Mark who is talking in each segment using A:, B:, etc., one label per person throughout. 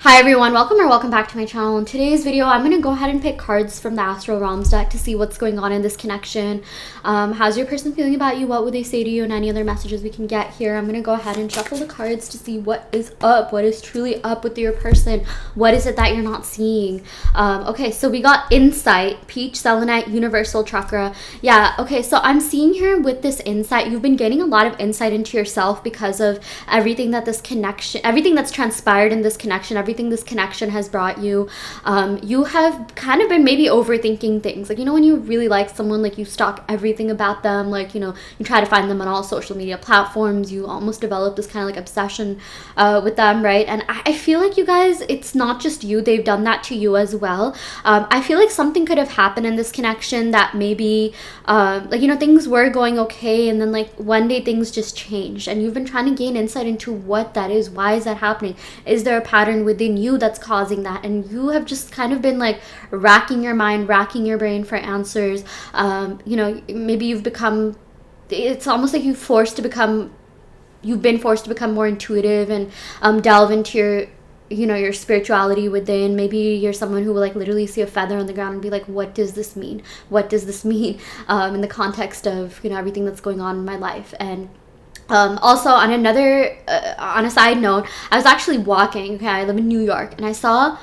A: Hi everyone, welcome back to my channel. In today's video, I'm going to go ahead and pick cards from the Astral Realms deck to see what's going on in this connection. How's your person feeling about you? What would they say to you? And any other messages we can get here. I'm going to go ahead and shuffle the cards to see what is up, what is truly up with your person. What is it that you're not seeing? Okay, so we got Insight, Peach, Selenite, Universal Chakra. Yeah, okay, so I'm seeing here with this insight, you've been getting a lot of insight into yourself because of everything that this connection, everything that's transpired in this connection, everything this connection has brought you. You have kind of been maybe overthinking things. Like, you know, when you really like someone, like you stalk everything about them, like, you know, you try to find them on all social media platforms, you almost develop this kind of like obsession with them, right? And I feel like you guys, it's not just you, they've done that to you as well. I feel like something could have happened in this connection that maybe like, you know, things were going okay, and then like one day things just changed, and you've been trying to gain insight into what that is. Why is that happening? Is there a pattern within you that's causing that? And you have just kind of been like racking your mind, racking your brain for answers. You know, maybe you've become, it's almost like you've been forced to become more intuitive and delve into your spirituality within. Maybe you're someone who will like literally see a feather on the ground and be like, what does this mean? What does this mean in the context of, you know, everything that's going on in my life? And also on another on a side note, I was actually walking, okay, I live in New York, and I saw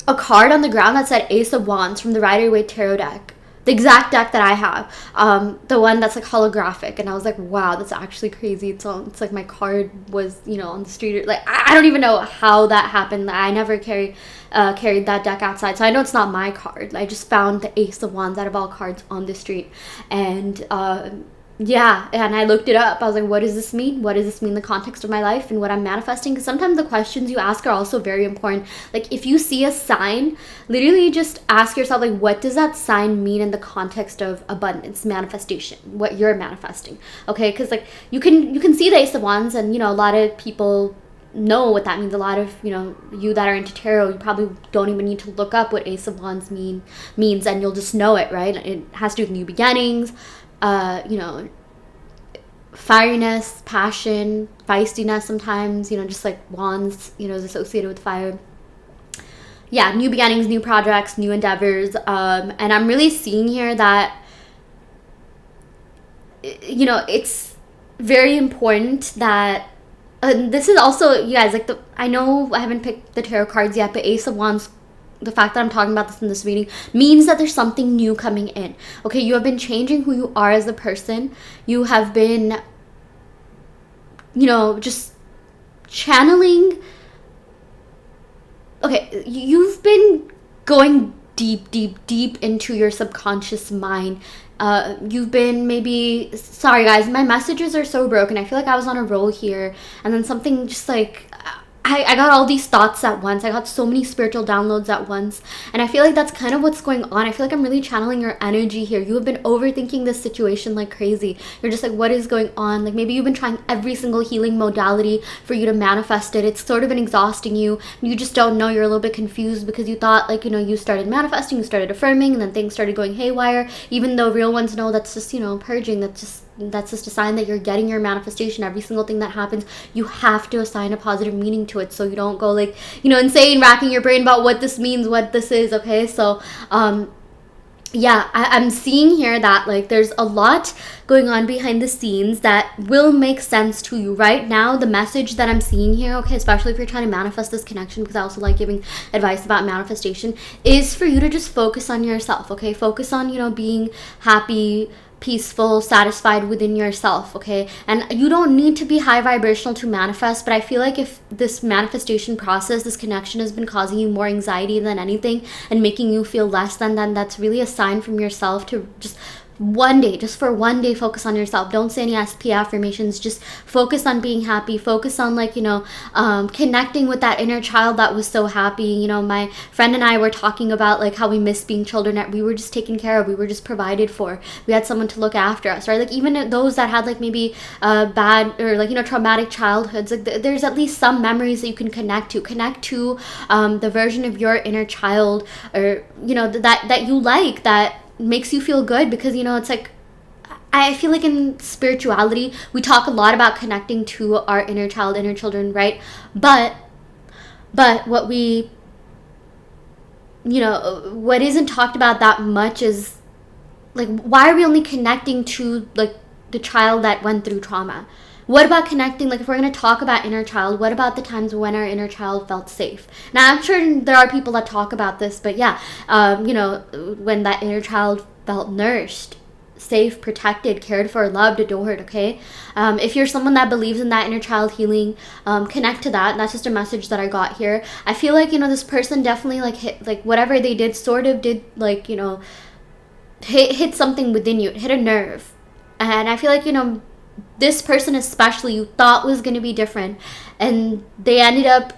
A: a card on the ground that said Ace of Wands from the Rider-Waite tarot deck, the exact deck that I have, the one that's like holographic. And I was like, wow, that's actually crazy. It's like my card was, you know, on the street. Like, I don't even know how that happened. I never carried that deck outside, so I know it's not my card. I just found the Ace of Wands out of all cards on the street. And yeah, and I looked it up. I was like, what does this mean? What does this mean in the context of my life and what I'm manifesting? Because sometimes the questions you ask are also very important. Like, if you see a sign, literally just ask yourself, like, what does that sign mean in the context of abundance, manifestation, what you're manifesting? Okay, because like you can see the Ace of Wands, and you know, a lot of people know what that means. A lot of, you know, you that are into tarot, you probably don't even need to look up what Ace of Wands means, and you'll just know it, right? It has to do with new beginnings, you know, fieriness, passion, feistiness sometimes, you know, just like wands, you know, is associated with fire. Yeah, new beginnings, new projects, new endeavors. And I'm really seeing here that, you know, it's very important that, this is also, you guys, like, I know I haven't picked the tarot cards yet, but Ace of Wands, the fact that I'm talking about this in this reading means that there's something new coming in. Okay, you have been changing who you are as a person. You have been, you know, just channeling. Okay, you've been going deep into your subconscious mind. You've been maybe, sorry guys, my messages are so broken. I feel like I was on a roll here, and then something just like, I got all these thoughts at once. I got so many spiritual downloads at once. And I feel like that's kind of what's going on. I feel like I'm really channeling your energy here. You have been overthinking this situation like crazy. You're just like, what is going on? Like, maybe you've been trying every single healing modality for you to manifest it. It's sort of been exhausting you. You just don't know. You're a little bit confused because you thought, like, you know, you started manifesting, you started affirming, and then things started going haywire. Even though real ones know that's just, you know, purging. That's just a sign that you're getting your manifestation. Every single thing that happens, you have to assign a positive meaning to it, so you don't go like, you know, insane, racking your brain about what this means, what this is. Okay, so yeah, I'm seeing here that like there's a lot going on behind the scenes that will make sense to you right now. The message that I'm seeing here, okay, especially if you're trying to manifest this connection, because I also like giving advice about manifestation, is for you to just focus on yourself. Okay, focus on, you know, being happy, peaceful, satisfied within yourself. Okay, and you don't need to be high vibrational to manifest, but I feel like if this manifestation process, this connection has been causing you more anxiety than anything and making you feel less than, then that's really a sign from yourself to just for one day focus on yourself. Don't say any SP affirmations, just focus on being happy, focus on, like, you know, connecting with that inner child that was so happy. You know, my friend and I were talking about like how we miss being children, that we were just taken care of, we were just provided for, we had someone to look after us, right? Like, even those that had like maybe bad or like, you know, traumatic childhoods, like there's at least some memories that you can connect to the version of your inner child, or, you know, that you like, that makes you feel good. Because, you know, it's like, I feel like in spirituality, we talk a lot about connecting to our inner child, inner children, right? But But what we, what isn't talked about that much is, like, why are we only connecting to, like, the child that went through trauma? What about connecting, like, if we're going to talk about inner child, what about the times when our inner child felt safe? Now, I'm sure there are people that talk about this, but yeah, when that inner child felt nourished, safe, protected, cared for, loved, adored, okay? If you're someone that believes in that inner child healing, connect to that. That's just a message that I got here. I feel like, this person definitely, like, hit, like, whatever they did sort of did, like, hit something within you. It hit a nerve. And I feel like, this person especially you thought was going to be different, and they ended up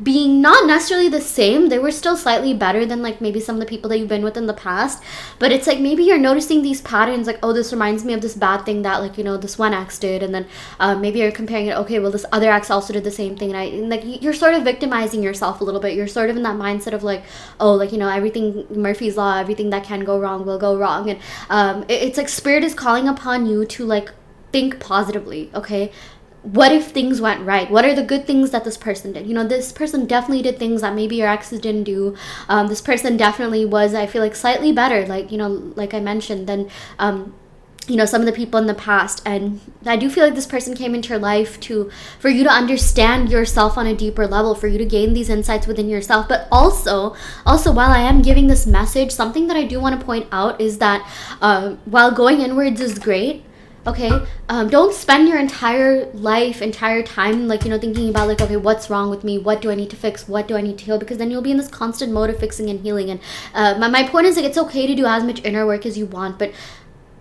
A: being not necessarily the same. They were still slightly better than, like, maybe some of the people that you've been with in the past, but it's like maybe you're noticing these patterns, like, oh, this reminds me of this bad thing that, like, this one ex did, and then maybe you're comparing it, okay, well, this other ex also did the same thing, and like, you're sort of victimizing yourself a little bit. You're sort of in that mindset of, like, oh, like, everything, Murphy's law, everything that can go wrong will go wrong. And it's like spirit is calling upon you to, like, think positively, okay? What if things went right? What are the good things that this person did? This person definitely did things that maybe your exes didn't do. This person definitely was, I feel like, slightly better, like, like I mentioned, than some of the people in the past. And I do feel like this person came into your life for you to understand yourself on a deeper level, for you to gain these insights within yourself. But also while I am giving this message, something that I do want to point out is that while going inwards is great, okay, don't spend your entire time, like, thinking about, like, okay, what's wrong with me? What do I need to fix? What do I need to heal? Because then you'll be in this constant mode of fixing and healing. And my point is, like, it's okay to do as much inner work as you want, but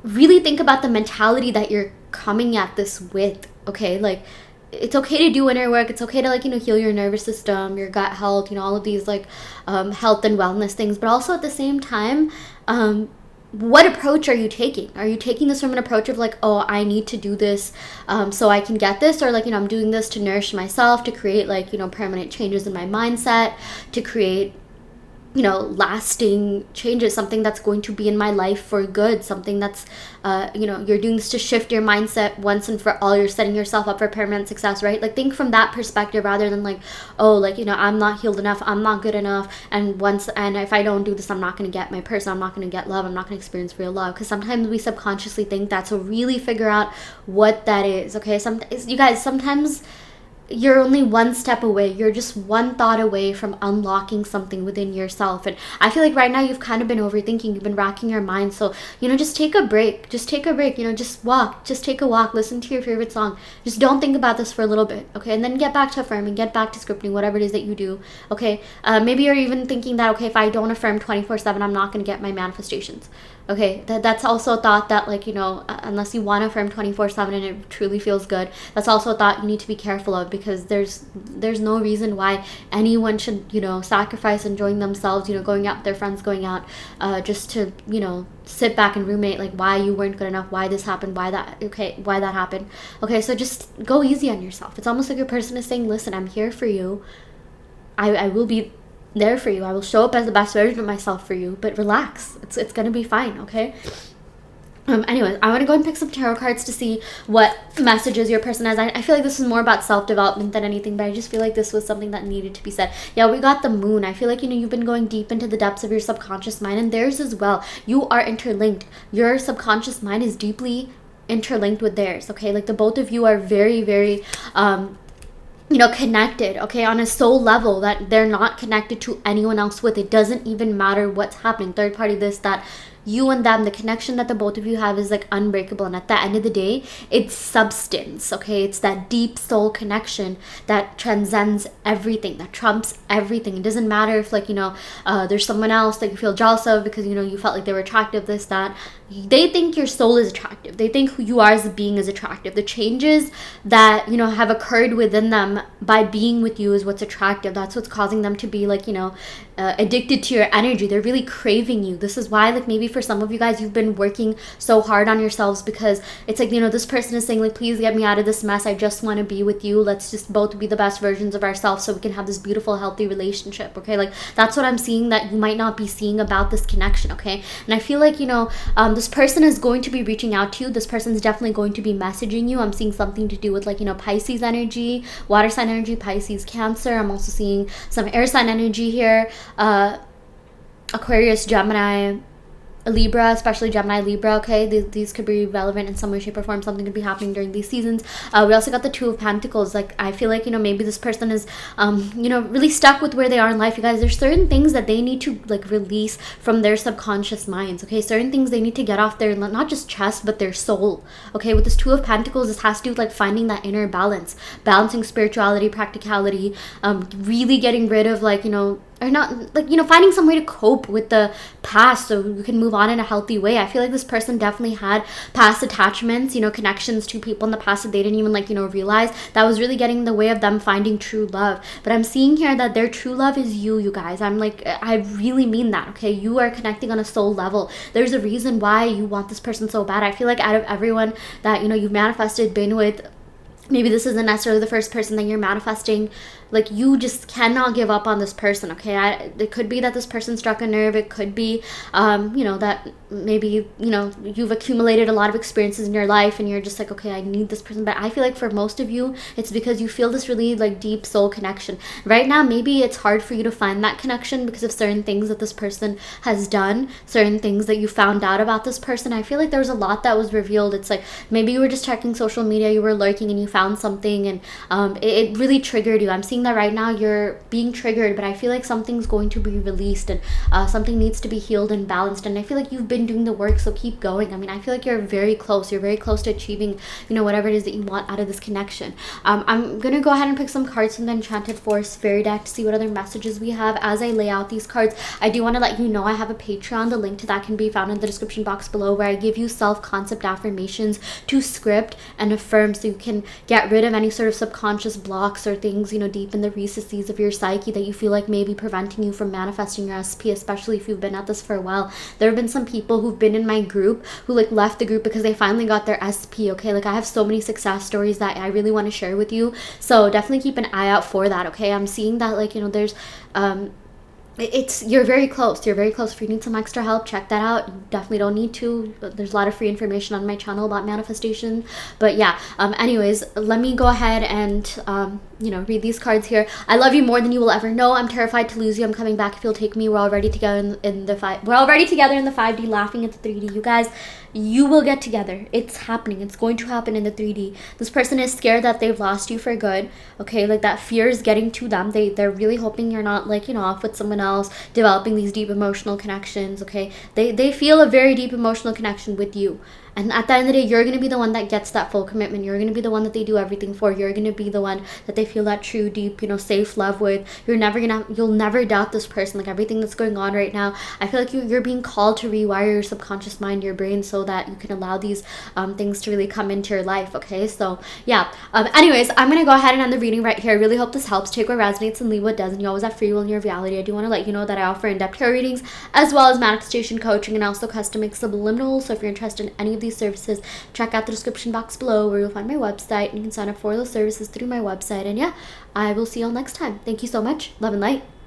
A: really think about the mentality that you're coming at this with, okay? Like, it's okay to do inner work. It's okay to, like, heal your nervous system, your gut health, all of these, like, health and wellness things. But also at the same time, what approach are you taking? Are you taking this from an approach of, like, oh, I need to do this so I can get this? Or, like, I'm doing this to nourish myself, to create, like, permanent changes in my mindset, to create, lasting changes, something that's going to be in my life for good, something that's, you're doing this to shift your mindset once and for all. You're setting yourself up for permanent success, right? Like, think from that perspective rather than, like, oh, like, I'm not healed enough, I'm not good enough, and if I don't do this, I'm not going to get my person, I'm not going to get love, I'm not going to experience real love. Because sometimes we subconsciously think that. So really figure out what that is, okay? You guys, sometimes you're only one step away. You're just one thought away from unlocking something within yourself. And I feel like right now you've kind of been overthinking. You've been racking your mind. So, just take a break. Just take a break. Just walk. Just take a walk. Listen to your favorite song. Just don't think about this for a little bit, okay? And then get back to affirming. Get back to scripting, whatever it is that you do, okay? Maybe you're even thinking that, okay, if I don't affirm 24/7, I'm not going to get my manifestations. Okay, that's also a thought that, like, unless you want to affirm 24/7 and it truly feels good, that's also a thought you need to be careful of, because there's no reason why anyone should, sacrifice enjoying themselves, going out with their friends, going out just to, sit back and ruminate, like, why you weren't good enough, why this happened, why that happened. Okay, so just go easy on yourself. It's almost like your person is saying, listen, I'm here for you. I will be there for you. I will show up as the best version of myself for you, but relax. It's gonna be fine, okay? Anyways, I want to go and pick some tarot cards to see what messages your person has. I feel like this is more about self-development than anything, but I just feel like this was something that needed to be said. Yeah, we got the moon. I feel like, you've been going deep into the depths of your subconscious mind, and theirs as well. You are interlinked. Your subconscious mind is deeply interlinked with theirs, okay? Like, the both of you are very, very connected, okay, on a soul level that they're not connected to anyone else with. It doesn't even matter what's happening, third party, this, that. You and them, the connection that the both of you have is, like, unbreakable. And at the end of the day, it's substance, okay? It's that deep soul connection that transcends everything, that trumps everything. It doesn't matter if, like, there's someone else that you feel jealous of because, you felt like they were attractive, this, that. They think your soul is attractive. They think who you are as a being is attractive. The changes that, have occurred within them by being with you is what's attractive. That's what's causing them to be, like, addicted to your energy. They're really craving you. This is why, like, maybe for some of you guys, you've been working so hard on yourselves, because it's like, you know, this person is saying like, please get me out of this mess. I just want to be with you. Let's just both be the best versions of ourselves so we can have this beautiful, healthy relationship. Okay, like that's what I'm seeing that you might not be seeing about this connection. Okay, and I feel like, you know, this person is going to be reaching out to you. This person is definitely going to be messaging you. I'm seeing something to do with like, you know, Pisces energy, water sign energy, Pisces, Cancer. I'm also seeing some air sign energy here, Aquarius, Gemini, Libra, especially Gemini, Libra. Okay, these could be relevant in some way, shape, or form. Something could be happening during these seasons. We also got the Two of Pentacles. Like, I feel like, you know, maybe this person is you know, really stuck with where they are in life. You guys, there's certain things that they need to like release from their subconscious minds. Okay, certain things they need to get off their, not just chest, but their soul. Okay, with this Two of Pentacles, this has to do with like finding that inner balance, balancing spirituality, practicality, really getting rid of like, you know, or not, like, you know, finding some way to cope with the past so you can move on in a healthy way. I feel like this person definitely had past attachments, you know, connections to people in the past that they didn't even like, you know, realize that was really getting in the way of them finding true love. But I'm seeing here that their true love is you guys. I'm like, I really mean that. Okay, you are connecting on a soul level. There's a reason why you want this person so bad. I feel like out of everyone that, you know, you've manifested, been with, maybe this isn't necessarily the first person that you're manifesting, like, you just cannot give up on this person. Okay, it could be that this person struck a nerve. It could be you know, that maybe, you know, you've accumulated a lot of experiences in your life and you're just like, okay, I need this person. But I feel like for most of you, it's because you feel this really like deep soul connection right now. Maybe it's hard for you to find that connection because of certain things that this person has done, certain things that you found out about this person. I feel like there was a lot that was revealed. It's like maybe you were just checking social media, you were lurking, and you found something, and it really triggered you. I'm seeing that right now you're being triggered, but I feel like something's going to be released, and something needs to be healed and balanced. And I feel like you've been doing the work, so keep going. I mean, I feel like you're very close to achieving, you know, whatever it is that you want out of this connection. I'm gonna go ahead and pick some cards from the Enchanted Force Fairy deck to see what other messages we have. As I lay out these cards, I do want to let you know I have a Patreon. The link to that can be found in the description box below, where I give you self-concept affirmations to script and affirm, so you can get rid of any sort of subconscious blocks or things, you know, deep in the recesses of your psyche that you feel like may be preventing you from manifesting your SP, especially if you've been at this for a while. There have been some people who've been in my group who like left the group because they finally got their SP. Okay, like I have so many success stories that I really want to share with you, so definitely keep an eye out for that. Okay, I'm seeing that, like, you know, there's you're very close. If you need some extra help, check that out. You definitely don't need to. There's a lot of free information on my channel about manifestation. But yeah, anyways, let me go ahead and you know, read these cards here. I love you more than you will ever know. I'm terrified to lose you. I'm coming back if you'll take me. We're already together in the 5D, laughing at the 3D. You guys, you will get together. It's happening. It's going to happen in the 3D. This person is scared that they've lost you for good. Okay, like that fear is getting to them. They're really hoping you're not, like, you know, off with someone else, developing these deep emotional connections. Okay, they feel a very deep emotional connection with you. And at the end of the day, you're going to be the one that gets that full commitment. You're going to be the one that they do everything for. You're going to be the one that they feel that true, deep, you know, safe love with. You'll never doubt this person. Like everything that's going on right now, I feel like you're being called to rewire your subconscious mind, your brain, so that you can allow these things to really come into your life. Okay, so yeah. Anyways, I'm going to go ahead and end the reading right here. I really hope this helps. Take what resonates and leave what doesn't. You always have free will in your reality. I do want to let you know that I offer in-depth tarot readings as well as manifestation coaching and also custom subliminal. So if you're interested in any of these services, check out the description box below where you'll find my website, and you can sign up for those services through my website. And yeah, I will see you all next time. Thank you so much. Love and light.